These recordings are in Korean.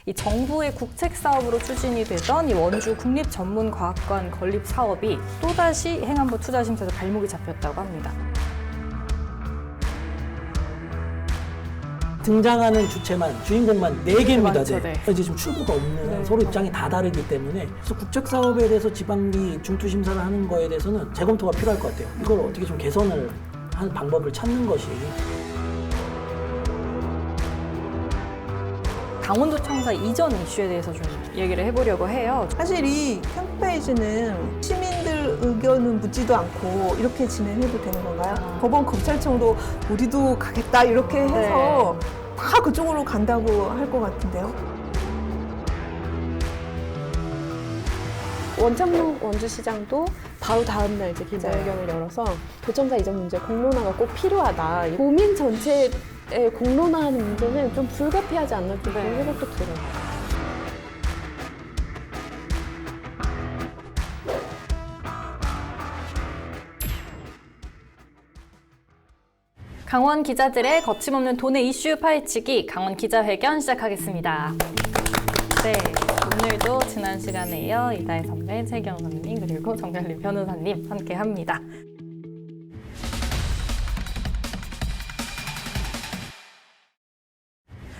이 정부의 국책 사업으로 추진이 되던 이 원주 국립전문과학관 건립 사업이 또다시 행안부 투자심사에서 발목이 잡혔다고 합니다. 등장하는 주인공만 4개입니다. 많죠, 네. 이제 지금 출구가 없는 네. 서로 입장이 다 다르기 때문에 그래서 국책 사업에 대해서 지방이 중투 심사를 하는 거에 대해서는 재검토가 필요할 것 같아요. 이걸 어떻게 좀 개선을 하는 방법을 찾는 것이. 강원도 청사 이전 이슈에 대해서 좀 얘기를 해보려고 해요. 사실 이 캠페인은 시민들 의견은 묻지도 않고 이렇게 진행해도 되는 건가요? 법원 검찰청도 우리도 가겠다 이렇게 해서 다 그쪽으로 간다고 할 것 같은데요. 원창록 원주시장도 바로 다음날 이제 기자회견을 열어서 도청사 이전 문제 공론화가 꼭 필요하다. 도민 전체에 공론화하는 문제는 좀 불가피하지 않나 좀 그런 생각도 들어요. 강원 기자들의 거침없는 도내 이슈 파헤치기 강원 기자회견 시작하겠습니다. 네, 오늘도 지난 시간에 이어 이다혜 선배, 최경 선배님 그리고 정별리 변호사님 함께합니다.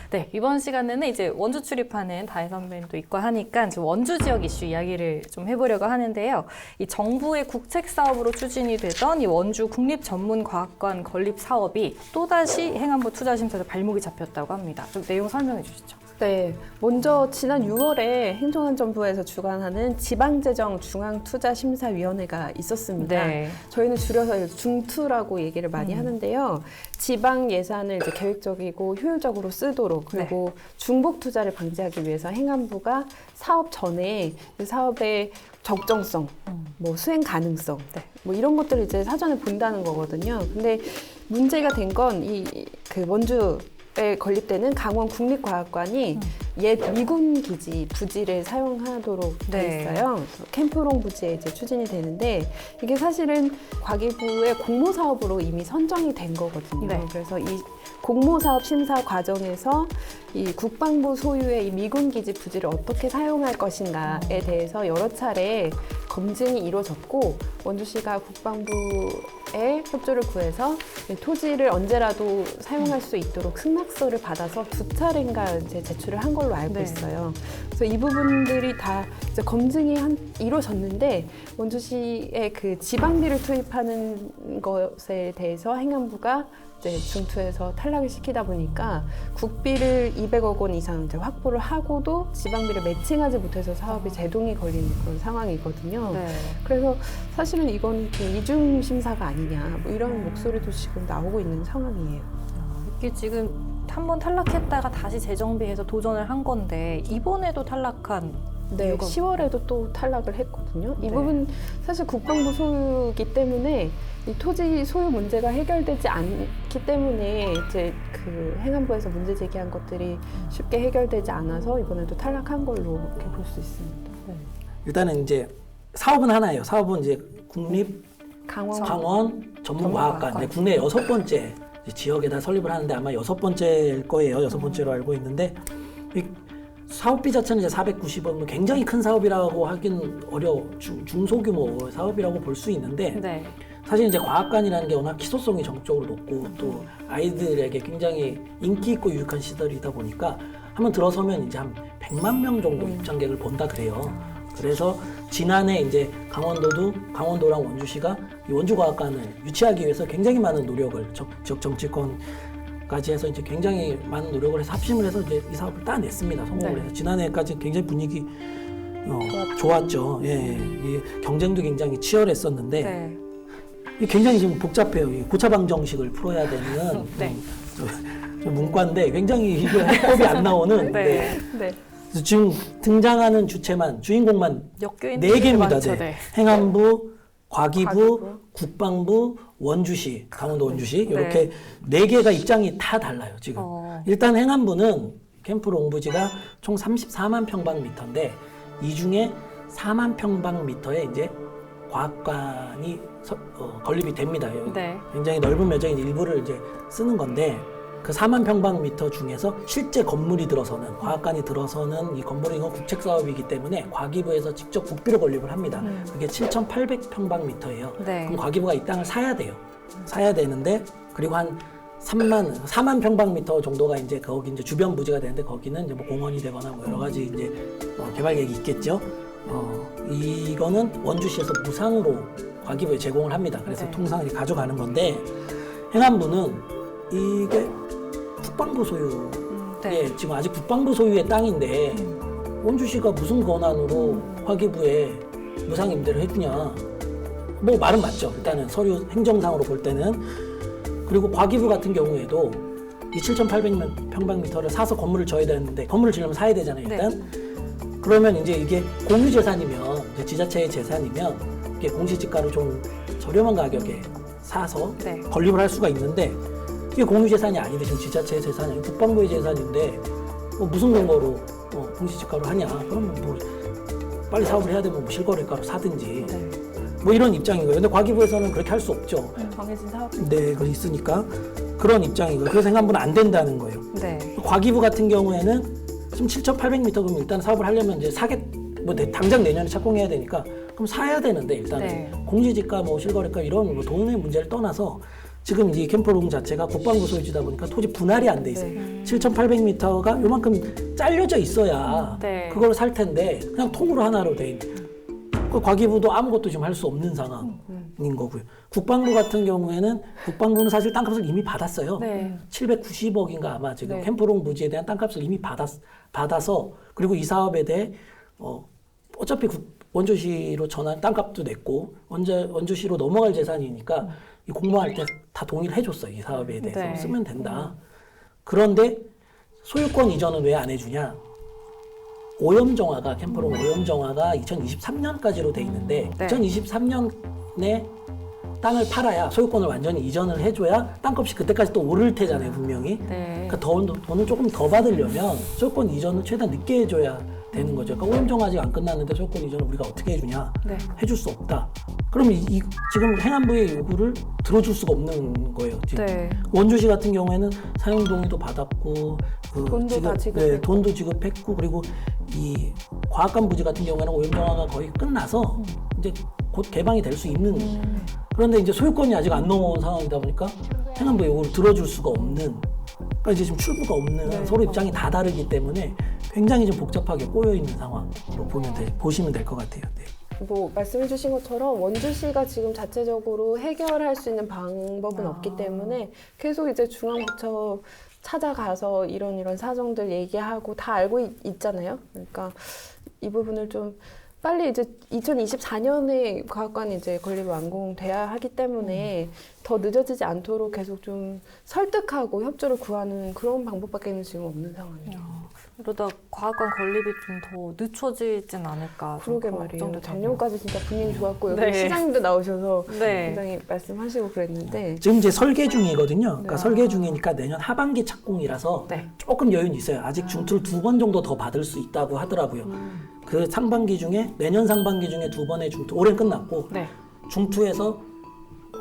네, 이번 시간에는 이제 원주 출입하는 다혜 선배님도 있고 하니까 지금 원주 지역 이슈 이야기를 좀 해보려고 하는데요. 이 정부의 국책 사업으로 추진이 되던 이 원주 국립전문과학관 건립 사업이 또다시 행안부 투자심사에서 발목이 잡혔다고 합니다. 좀 내용 설명해 주시죠. 네, 먼저 지난 6월에 행정안전부에서 주관하는 지방재정중앙투자심사위원회가 있었습니다. 네. 저희는 줄여서 중투라고 얘기를 많이 하는데요. 지방 예산을 이제 계획적이고 효율적으로 쓰도록 그리고 중복 투자를 방지하기 위해서 행안부가 사업 전에 그 사업의 적정성, 뭐 수행 가능성, 뭐 이런 것들을 이제 사전에 본다는 거거든요. 근데 문제가 된 건 그 원주에 건립되는 강원 국립과학관이 옛 미군 기지 부지를 사용하도록 돼 있어요. 그래서 캠프롱 부지에 이제 추진이 되는데 이게 사실은 과기부의 공모 사업으로 이미 선정이 된 거거든요. 네. 그래서 이 공모 사업 심사 과정에서 이 국방부 소유의 이 미군 기지 부지를 어떻게 사용할 것인가에 대해서 여러 차례 검증이 이루어졌고 원주시가 국방부의 협조를 구해서 토지를 언제라도 사용할 수 있도록 승낙서를 받아서 2차례인가 이제 제출을 한 걸로 알고 있어요. 그래서 이 부분들이 다 이제 검증이 이루어졌는데 원주시의 그 지방비를 투입하는 것에 대해서 행안부가 이제 중투에서 탈락을 시키다 보니까 국비를 200억 원 이상 이제 확보를 하고도 지방비를 매칭하지 못해서 사업이 제동이 걸리는 그런 상황이거든요. 그래서 사실은 이건 좀 이중 심사가 아니냐 뭐 이런 목소리도 지금 나오고 있는 상황이에요. 이게 지금 한번 탈락했다가 다시 재정비해서 도전을 한 건데 이번에도 탈락한 네, 이유가 10월에도 또 탈락을 했거든요. 이 네. 부분 사실 국방부 소유이기 때문에 이 토지 소유 문제가 해결되지 않기 때문에 이제 그 행안부에서 문제 제기한 것들이 쉽게 해결되지 않아서 이번에도 탈락한 걸로 이렇게 볼 수 있습니다. 일단은 이제 사업은 하나예요. 사업은 이제 국립 강원 전문과학관. 네, 국내 6번째 지역에다 설립을 하는데 아마 6번째일 거예요. 6번째로 알고 있는데 이 사업비 자체는 이제 490억, 굉장히 큰 사업이라고 하긴 중소규모 사업이라고 볼 수 있는데 사실 이제 과학관이라는 게 워낙 기소성이 정적으로 높고 또 아이들에게 굉장히 인기 있고 유익한 시설이다 보니까 한번 들어서면 이제 한 100만 명 정도 입장객을 본다 그래요. 그래서 지난해 이제 강원도랑 원주시가 이 원주과학관을 유치하기 위해서 굉장히 많은 노력을 지역 정치권까지 해서 이제 굉장히 많은 노력을 해서 합심을 해서 이제 이 사업을 따냈습니다. 성공을 해서 지난해까지 굉장히 분위기 좋았죠. 예, 경쟁도 굉장히 치열했었는데 굉장히 지금 복잡해요. 고차방 정식을 풀어야 되는 좀 문과인데 굉장히 이게 해법이 안 나오는. 그래서 지금 등장하는 주인공만 4개입니다. 행안부, 과기부, 국방부, 원주시, 강원도 원주시 이렇게 4개가 입장이 다 달라요. 지금 일단 행안부는 캠프롱 부지가 총 34만 평방미터인데 이 중에 4만 평방미터에 이제 과학관이 건립이 됩니다. 굉장히 넓은 면적인 일부를 이제 쓰는 건데 그 4만 평방미터 중에서 실제 건물이 들어서는 과학관이 들어서는 이 건물이 이건 국책 사업이기 때문에 과기부에서 직접 국비로 건립을 합니다. 그게 7,800평방미터예요. 네. 그럼 과기부가 이 땅을 사야 돼요. 사야 되는데 그리고 한 4만 평방미터 정도가 이제 거기 이제 주변 부지가 되는데 거기는 이제 뭐 공원이 되거나 뭐 여러 가지 이제 개발 계획이 있겠죠. 이거는 원주시에서 무상으로 과기부에 제공을 합니다. 그래서 네. 통상을 가져가는 건데 행안부는 이게 국방부 소유, 네. 지금 아직 국방부 소유의 땅인데 원주시가 무슨 권한으로 과기부에 무상 임대를 해주냐? 뭐 말은 맞죠. 일단은 서류 행정상으로 볼 때는. 그리고 과기부 같은 경우에도 이 7,800평방미터를 사서 건물을 져야 되는데 건물을 지려면 사야 되잖아요. 일단. 그러면 이제 이게 공유재산이면 이제 지자체의 재산이면 이게 공시지가로 좀 저렴한 가격에 사서 네. 건립을 할 수가 있는데 이게 공유재산이 아닌데 지금 지자체의 재산이 아니고 국방부의 재산인데 뭐 무슨 근거로 공시지가로 하냐? 그러면 뭐 빨리 사업을 해야 되면 뭐 실거래가로 사든지 네. 뭐 이런 입장인 거예요. 근데 과기부에서는 그렇게 할 수 없죠. 정해진 사업. 네, 그거 있으니까 그런 입장인 거예요. 그래서 행안부는 안 된다는 거예요. 네. 과기부 같은 경우에는 지금 7,800m 그럼 일단 사업을 하려면 이제 당장 내년에 착공해야 되니까 그럼 사야 되는데 일단 네. 공시지가 뭐 실거래가 이런 뭐 돈의 문제를 떠나서 지금 이 캠프롱 자체가 국방부 소유지다 보니까 토지 분할이 안 돼 있어요. 7,800m가 요만큼 잘려져 있어야 네. 그걸 살 텐데 그냥 통으로 하나로 돼 있는. 그 과기부도 아무것도 지금 할 수 없는 상황인 거고요. 국방부 같은 경우에는 국방부는 사실 땅값을 이미 받았어요. 네. 790억인가 아마 지금 네. 캠프롱 부지에 대한 땅값을 이미 받아서 그리고 이 사업에 대해 어차피 원주시로 전환 땅값도 냈고 원주시로 넘어갈 재산이니까 이 공모할 때 다 동의를 해줬어요. 이 사업에 대해서 네. 쓰면 된다. 그런데 소유권 이전은 왜 안 해주냐? 오염정화가 캠프롱 오염정화가 2023년까지로 돼 있는데 네. 2023년에 땅을 팔아야 소유권을 완전히 이전을 해줘야 땅값이 그때까지 또 오를 테잖아요 분명히. 네. 그러니까 돈을 조금 더 받으려면 소유권 이전을 최대한 늦게 해줘야 되는 거죠. 그러니까 오염정화 아직 안 끝났는데 소유권 이전을 우리가 어떻게 해주냐? 네. 해줄 수 없다. 그럼 지금 행안부의 요구를 들어줄 수가 없는 거예요. 지금. 네. 원주시 같은 경우에는 사용 동의도 받았고 돈도 다 지급했고. 돈도 지급했고 그리고 이 과학관 부지 같은 경우에는 오염정화가 거의 끝나서 이제 곧 개방이 될 수 있는. 그런데 이제 소유권이 아직 안 넘어온 상황이다 보니까 행안부 요구를 들어줄 수가 없는. 그러니까 이제 지금 출구가 없는 서로 입장이 다 다르기 때문에 굉장히 좀 복잡하게 꼬여 있는 상황으로 보시면 될 것 같아요. 네. 뭐 말씀해주신 것처럼 원주시가 지금 자체적으로 해결할 수 있는 방법은 없기 때문에 계속 이제 중앙부처 찾아가서 이런 사정들 얘기하고 다 알고 있잖아요. 그러니까 이 부분을 좀 빨리 이제 2024년에 과학관이 이제 건립 완공돼야 하기 때문에 더 늦어지지 않도록 계속 좀 설득하고 협조를 구하는 그런 방법밖에는 지금 없는 상황이에요. 그러다 과학관 건립이 좀 더 늦춰지진 않을까. 좀 그러게 걱정도 말이에요. 되고. 작년까지 진짜 분위기 좋았고 여기 네. 시장님도 나오셔서 네. 굉장히 말씀하시고 그랬는데 지금 이제 설계 중이거든요. 그러니까 네. 설계 중이니까 내년 하반기 착공이라서 네. 조금 여유는 있어요. 아직 중투를 2번 정도 더 받을 수 있다고 하더라고요. 그 상반기 중에 내년 상반기 중에 2번의 중투 올해는 끝났고 네. 중투에서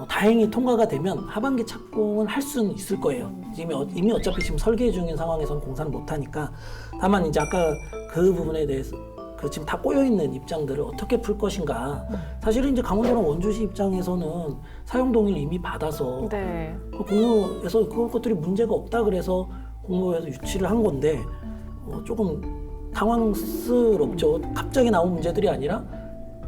다행히 통과가 되면 하반기 착공은 할 수는 있을 거예요. 이미 어차피 지금 설계 중인 상황에서는 공사를 못 하니까 다만 이제 아까 그 부분에 대해서 그 지금 다 꼬여 있는 입장들을 어떻게 풀 것인가. 사실은 이제 강원도랑 원주시 입장에서는 사용 동의를 이미 받아서 네. 공모에서 그것들이 문제가 없다 그래서 공모에서 유치를 한 건데 조금 당황스럽죠. 갑자기 나온 문제들이 아니라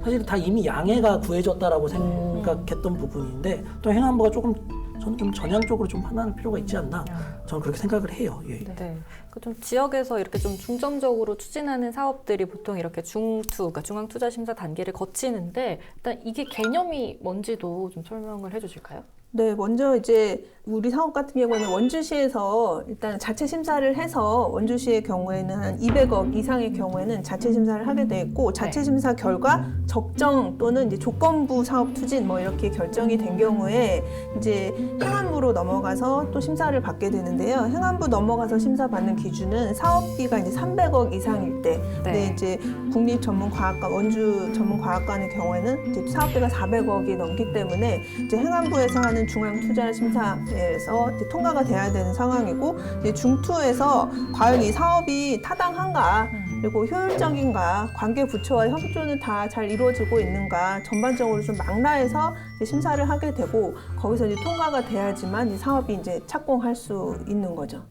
사실 다 이미 양해가 구해졌다라고 생각했던 부분인데 또 행안부가 조금 저는 좀 전향적으로 좀 판단할 필요가 있지 않나 저는 그렇게 생각을 해요. 예. 네. 좀 지역에서 이렇게 좀 중점적으로 추진하는 사업들이 보통 이렇게 그러니까 중앙투자심사 단계를 거치는데 일단 이게 개념이 뭔지도 좀 설명을 해주실까요? 네, 먼저 이제 우리 사업 같은 경우에는 원주시에서 일단 자체 심사를 해서 원주시의 경우에는 한 200억 이상의 경우에는 자체 심사를 하게 돼 있고 자체 심사 결과 적정 또는 이제 조건부 사업 투진 뭐 이렇게 결정이 된 경우에 이제 행안부로 넘어가서 또 심사를 받게 되는데요. 행안부 넘어가서 심사받는 기준은 사업비가 이제 300억 이상일 때, 근데 이제 국립전문과학관 원주 전문과학관의 경우에는 이제 사업비가 400억이 넘기 때문에 이제 행안부에서 하는 심사하는 중앙투자심사에서 이제 통과가 돼야 되는 상황이고, 이제 중투에서 과연 이 사업이 타당한가, 그리고 효율적인가, 관계 부처와 협조는 다 잘 이루어지고 있는가, 전반적으로 좀 망라해서 이제 심사를 하게 되고, 거기서 이제 통과가 돼야지만 이 사업이 이제 착공할 수 있는 거죠.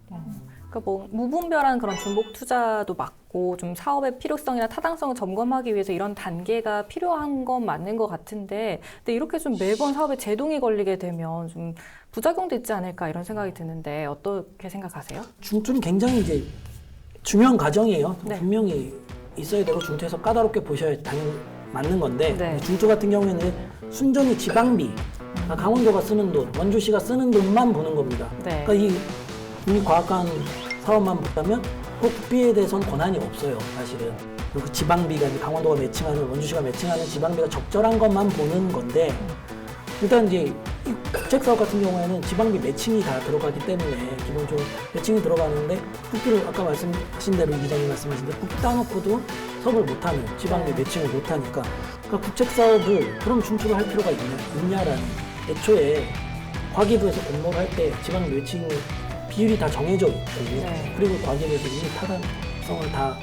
그러니까 뭐 무분별한 그런 중복 투자도 막고 좀 사업의 필요성이나 타당성을 점검하기 위해서 이런 단계가 필요한 건 맞는 것 같은데, 근데 이렇게 좀 매번 사업에 제동이 걸리게 되면 좀 부작용도 있지 않을까 이런 생각이 드는데 어떻게 생각하세요? 중투는 굉장히 이제 중요한 과정이에요. 네. 분명히 있어야 되고 중투에서 까다롭게 보셔야 당연히 맞는 건데, 네. 중투 같은 경우에는 순전히 지방비, 그러니까 강원도가 쓰는 돈, 원주시가 쓰는 돈만 보는 겁니다. 네. 그러니까 이 국립과학관 사업만 보자면 국비에 대해서는 권한이 없어요, 사실은. 그리고 그 지방비가 이제 강원도가 매칭하는, 원주시가 매칭하는 지방비가 적절한 것만 보는 건데, 일단 이제 이 국책사업 같은 경우에는 지방비 매칭이 다 들어가기 때문에 기본적으로 매칭이 들어가는데, 국비를 아까 말씀하신 대로 이 기자님 말씀하신 대로 국비 따놓고도 사업을 못하는, 지방비 네. 매칭을 못하니까, 그러니까 국책사업을 그럼 중투를 할 필요가 있냐라는, 애초에 과기부에서 공모를 할 때 지방비 매칭 비율이 다 정해져 있고, 네. 그리고 과기부에서 이미 타당성을 다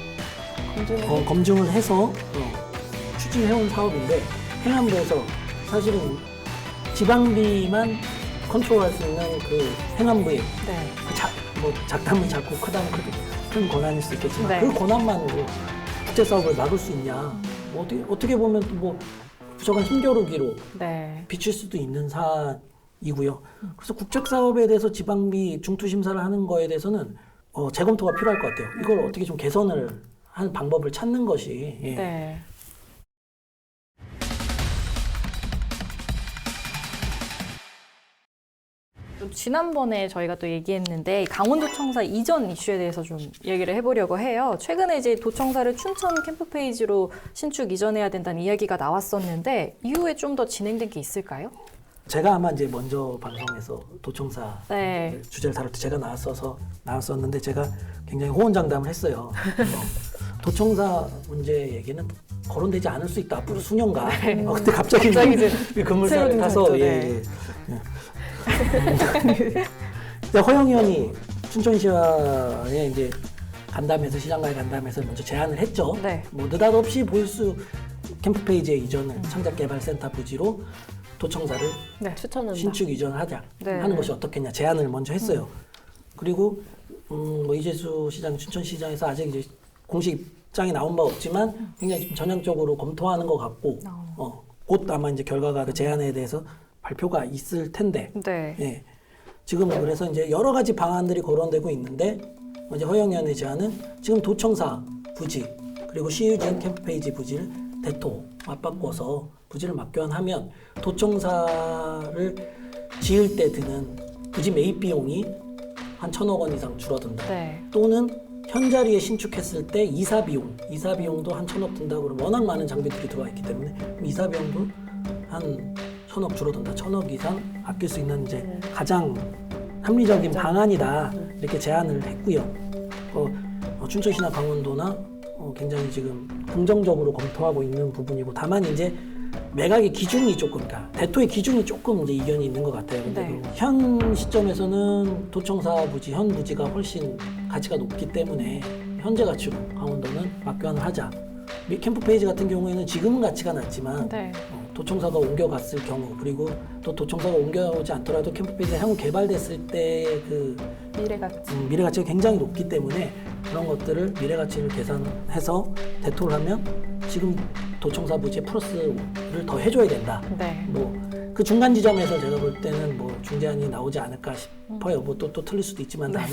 검증을 해서 추진해온 사업인데, 행안부에서 사실은 지방비만 컨트롤할 수 있는 그 행안부의 네. 뭐 작다면 작고 크다면 큰 권한일 수 있겠지만, 네. 그 권한만으로 국제사업을 막을 수 있냐, 뭐 어떻게 보면 또 뭐 부족한 힘겨루기로 네. 비칠 수도 있는 사안이고요. 그래서 국책사업에 대해서 지방비 중투 심사를 하는 거에 대해서는 재검토가 필요할 것 같아요. 이걸 어떻게 좀 개선을 하는 방법을 찾는 것이. 예. 네. 또 지난번에 저희가 또 얘기했는데 강원도청사 이전 이슈에 대해서 좀 얘기를 해보려고 해요. 최근에 이제 도청사를 춘천 캠프페이지로 신축 이전해야 된다는 이야기가 나왔었는데 이후에 좀 더 진행된 게 있을까요? 제가 아마 이제 먼저 방송에서 도청사 네. 주제를 다룰 때 제가 나왔었는데, 제가 굉장히 호언장담을 했어요. 도청사 문제 얘기는 거론되지 않을 수 있다, 앞으로 수년간. 그때 갑자기 이제 건물사를 새로 타서 등장했죠. 예. 근데 허영 의원이 춘천시와에 이제 간담회에서, 시장과의 간담회에서 먼저 제안을 했죠. 네. 뭐 느닷없이 보일수 캠프페이지의 이전을 창작개발센터 부지로 도청사를 네. 추천한다. 신축 이전을 하자 네. 하는 것이 어떻겠냐 제안을 먼저 했어요. 그리고 뭐 이재수 시장, 춘천시장에서 아직 이제 공식 입장이 나온 바 없지만 굉장히 좀 전향적으로 검토하는 것 같고, 곧 아마 이제 결과가 그 제안에 대해서 발표가 있을 텐데, 네. 예. 지금은 그래서 이제 여러 가지 방안들이 거론되고 있는데, 이제 허영 의원의 제안은 지금 도청사 부지 그리고 시유지은 캠프페이지 부지를 대토 맞바꿔서 부지를 맞교환하면 도청사를 지을 때 드는 부지 매입 비용이 한 1,000억 원 이상 줄어든다. 네. 또는 현 자리에 신축했을 때 이사 비용도 한 1,000억 든다. 그러면 워낙 많은 장비들이 들어와 있기 때문에 이사 비용도 한 1,000억 줄어든다. 1,000억 이상 아낄 수 있는 이제 가장 합리적인 방안이다. 이렇게 제안을 했고요. 춘천시나 강원도나 굉장히 지금 긍정적으로 검토하고 있는 부분이고, 다만 이제 매각의 기준이 조금, 그러니까 대토의 기준이 조금 이제 이견이 있는 것 같아요. 근데 네. 현 시점에서는 도청사 부지, 현 부지가 훨씬 가치가 높기 때문에 현재 가치로 강원도는 맞교환을 하자. 캠프페이지 같은 경우에는 지금은 가치가 낮지만 네. 도청사가 옮겨갔을 경우, 그리고 또 도청사가 옮겨오지 않더라도 캠프페이지가 향후 개발됐을 때 그 미래 가치. 가치가 굉장히 높기 때문에 그런 것들을 미래 가치를 계산해서 대토를 하면 지금 도청사 부지에 플러스를 더 해줘야 된다. 네. 뭐 그 중간 지점에서 제가 볼 때는 뭐 중재안이 나오지 않을까 싶어요. 뭐 또 틀릴 수도 있지만 다음에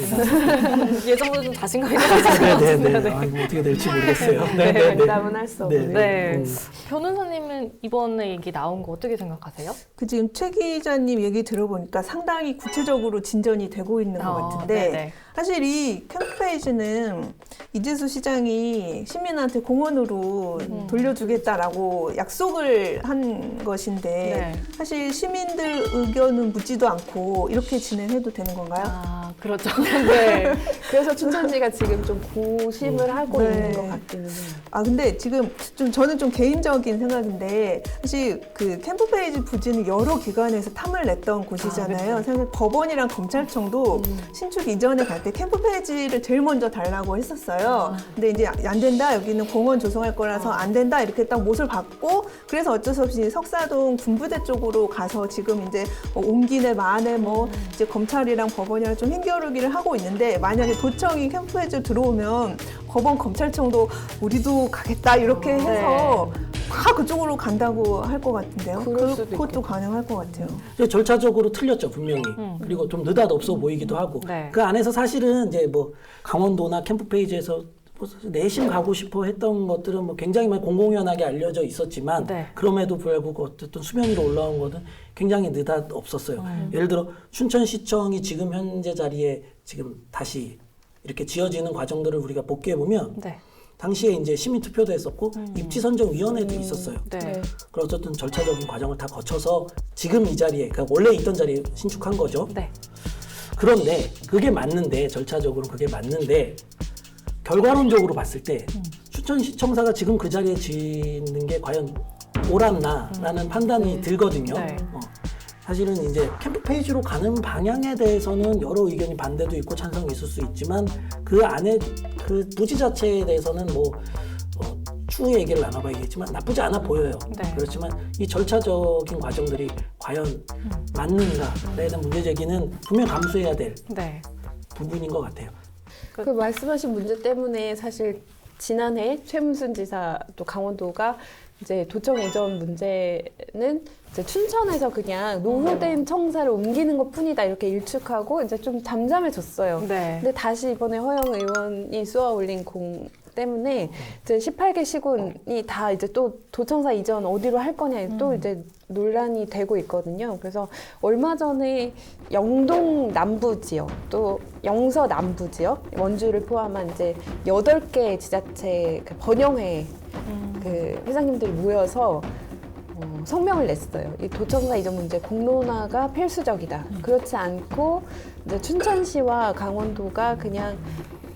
예전보다 좀 자신감이 생기신 것 같은데. 네. 뭐 어떻게 될지 모르겠어요. 장담은 할 수 없는. 네. 변호사님은 이번에 얘기 나온 거 어떻게 생각하세요? 그 지금 최 기자님 얘기 들어보니까 상당히 구체적으로 진전이 되고 있는 것 같은데, 네네. 사실 이 캠프페이지는 이재수 시장이 시민한테 공원으로 돌려주겠다라고 약속을 한 것인데, 네. 사실 시민들 의견은 묻지도 않고 이렇게 진행해도 되는 건가요? 아, 그렇죠. 네. 그래서 춘천시가 지금 좀 고심을 하고 네. 있는 것 같기는 해요. 아 근데 지금 저는 좀 개인적인 생각인데 사실 그 캠프페이지 부지는 여러 기관에서 탐을 냈던 곳이잖아요. 사실 법원이랑 검찰청도 신축 이전에 갈 때 캠프페이지를 제일 먼저 달라고 했었어요. 근데 이제 안 된다, 여기는 공원 조성할 거라서 안 된다 이렇게 딱 못을 받고, 그래서 어쩔 수 없이 석사동 군부대 쪽으로 가서 지금 이제 뭐 옮기네 마네 뭐 이제 검찰이랑 법원이랑 좀 힘겨루기를 하고 있는데, 만약에 도청이 캠프페이지로 들어오면 법원 검찰청도 우리도 가겠다 이렇게 해서 다 그쪽으로 간다고 할 것 같은데요. 그럴 수도 그것도 있겠다. 가능할 것 같아요. 이제 절차적으로 틀렸죠, 분명히. 그리고 좀 느닷없어 보이기도 하고. 네. 그 안에서 사실은 이제 뭐 강원도나 캠프페이지에서 뭐 내심 가고 싶어 했던 것들은 뭐 굉장히 많이 공공연하게 알려져 있었지만 네. 그럼에도 불구하고 어쨌든 수면 위로 올라온 것은 굉장히 느닷없었어요. 예를 들어 춘천시청이 지금 현재 자리에 지금 다시 이렇게 지어지는 과정들을 우리가 복귀해 보면 네. 당시에 이제 시민투표도 했었고 입지선정위원회도 있었어요. 네. 네. 그런 어쨌든 절차적인 과정을 다 거쳐서 지금 이 자리에, 그러니까 원래 있던 자리에 신축한 거죠. 네. 그런데 그게 맞는데, 절차적으로 그게 맞는데 결과론적으로 봤을 때 춘천시청사가 지금 그 자리에 짓는 게 과연 옳았나라는 판단이 들거든요. 네. 사실은 이제 캠프페이지로 가는 방향에 대해서는 여러 의견이 반대도 있고 찬성이 있을 수 있지만 그 안에 그 부지 자체에 대해서는 뭐 추후 얘기를 나눠봐야겠지만 나쁘지 않아 보여요. 네. 그렇지만 이 절차적인 과정들이 과연 맞는가에 대한 문제 제기는 분명 감수해야 될 네. 부분인 것 같아요. 그 말씀하신 문제 때문에 사실 지난해 최문순 지사 또 강원도가 이제 도청 이전 문제는 이제 춘천에서 그냥 노후된 청사를 옮기는 것 뿐이다 이렇게 일축하고 이제 좀 잠잠해졌어요. 네. 근데 다시 이번에 허영 의원이 쏘아 올린 공 때문에 이제 18개 시군이 다 이제 또 도청사 이전 어디로 할 거냐 또 이제 논란이 되고 있거든요. 그래서 얼마 전에 영동 남부 지역 또 영서 남부 지역 원주를 포함한 이제 8개 지자체 그 번영회 그 회장님들이 모여서 성명을 냈어요. 이 도청사 이전 문제 공론화가 필수적이다. 그렇지 않고 이제 춘천시와 강원도가 그냥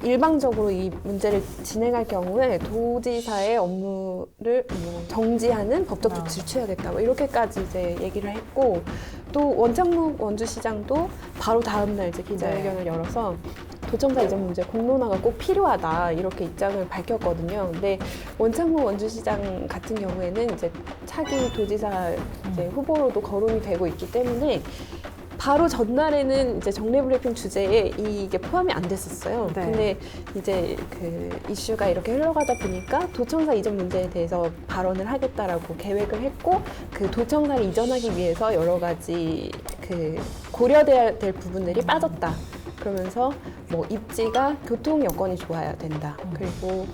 일방적으로 이 문제를 진행할 경우에 도지사의 업무를 뭐 정지하는 법적 조치를 취하겠다. 뭐 이렇게까지 이제 얘기를 했고, 또 원창묵 원주시장도 바로 다음 날 이제 기자회견을 열어서 도청사 이전 문제 공론화가 꼭 필요하다 이렇게 입장을 밝혔거든요. 근데 원창묵 원주시장 같은 경우에는 이제 차기 도지사 이제 후보로도 거론이 되고 있기 때문에 바로 전날에는 이제 정례 브리핑 주제에 이게 포함이 안 됐었어요. 네. 근데 이제 그 이슈가 이렇게 흘러가다 보니까 도청사 이전 문제에 대해서 발언을 하겠다라고 계획을 했고, 그 도청사를 이전하기 위해서 여러 가지 그 고려돼야 될 부분들이 빠졌다. 그러면서 뭐 입지가 교통 여건이 좋아야 된다. 그리고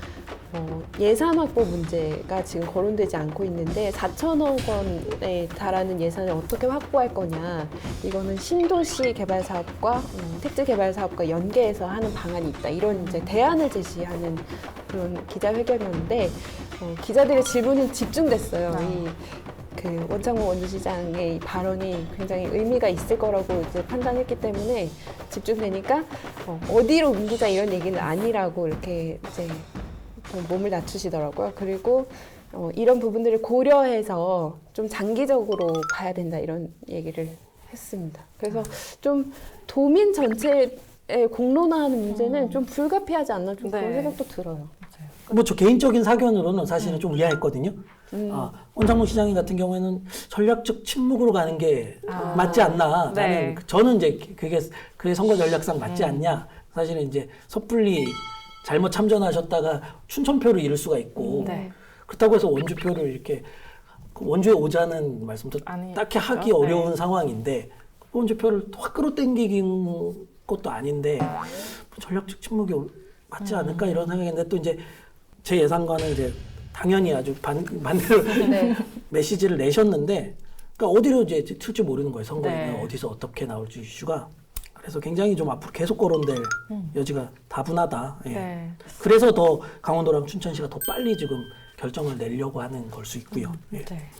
예산 확보 문제가 지금 거론되지 않고 있는데 4천억 원에 달하는 예산을 어떻게 확보할 거냐. 이거는 신도시 개발 사업과 택지 개발 사업과 연계해서 하는 방안이 있다. 이런 이제 대안을 제시하는 그런 기자회견이었는데 기자들의 질문이 집중됐어요. 그 원창호 원주시장의 이 발언이 굉장히 의미가 있을 거라고 이제 판단했기 때문에 집중되니까 어디로 옮기자 이런 얘기는 아니라고 이렇게 이제 몸을 낮추시더라고요. 그리고 이런 부분들을 고려해서 좀 장기적으로 봐야 된다 이런 얘기를 했습니다. 그래서 좀 도민 전체에 공론화하는 문제는 좀 불가피하지 않나 좀 그런 네. 생각도 들어요. 뭐 저 개인적인 사견으로는 사실은 좀 의아했거든요. 원창모 시장님 같은 경우에는 전략적 침묵으로 가는 게 맞지 않나. 네. 저는 이제 그게 선거 전략상 맞지 않냐. 사실은 이제 섣불리 잘못 참전하셨다가 춘천표를 잃을 수가 있고 네. 그렇다고 해서 원주표를 이렇게 원주에 오자는 말씀도 아니죠. 딱히 하기 네. 어려운 상황인데 원주표를 확 끌어당기긴 것도 아닌데 전략적 침묵이 맞지 않을까 이런 생각인데 또 이제 제 예상과는 이제 당연히 아주 반대로 네. 메시지를 내셨는데 그러니까 어디로 이제 튈지 모르는 거예요. 선거에는 네. 어디서 어떻게 나올지 이슈가. 그래서 굉장히 좀 앞으로 계속 거론될 여지가 다분하다. 예. 네. 그래서 더 강원도랑 춘천시가 더 빨리 지금 결정을 내려고 하는 걸 수 있고요. 예. 네.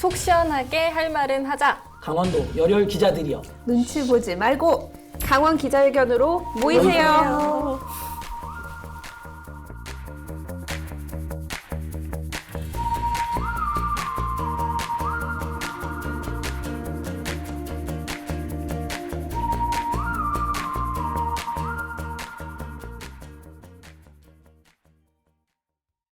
속 시원하게 할 말은 하자. 강원도 열혈 기자들이여. 눈치 보지 말고 강원 기자회견으로 모이세요. 모이세요.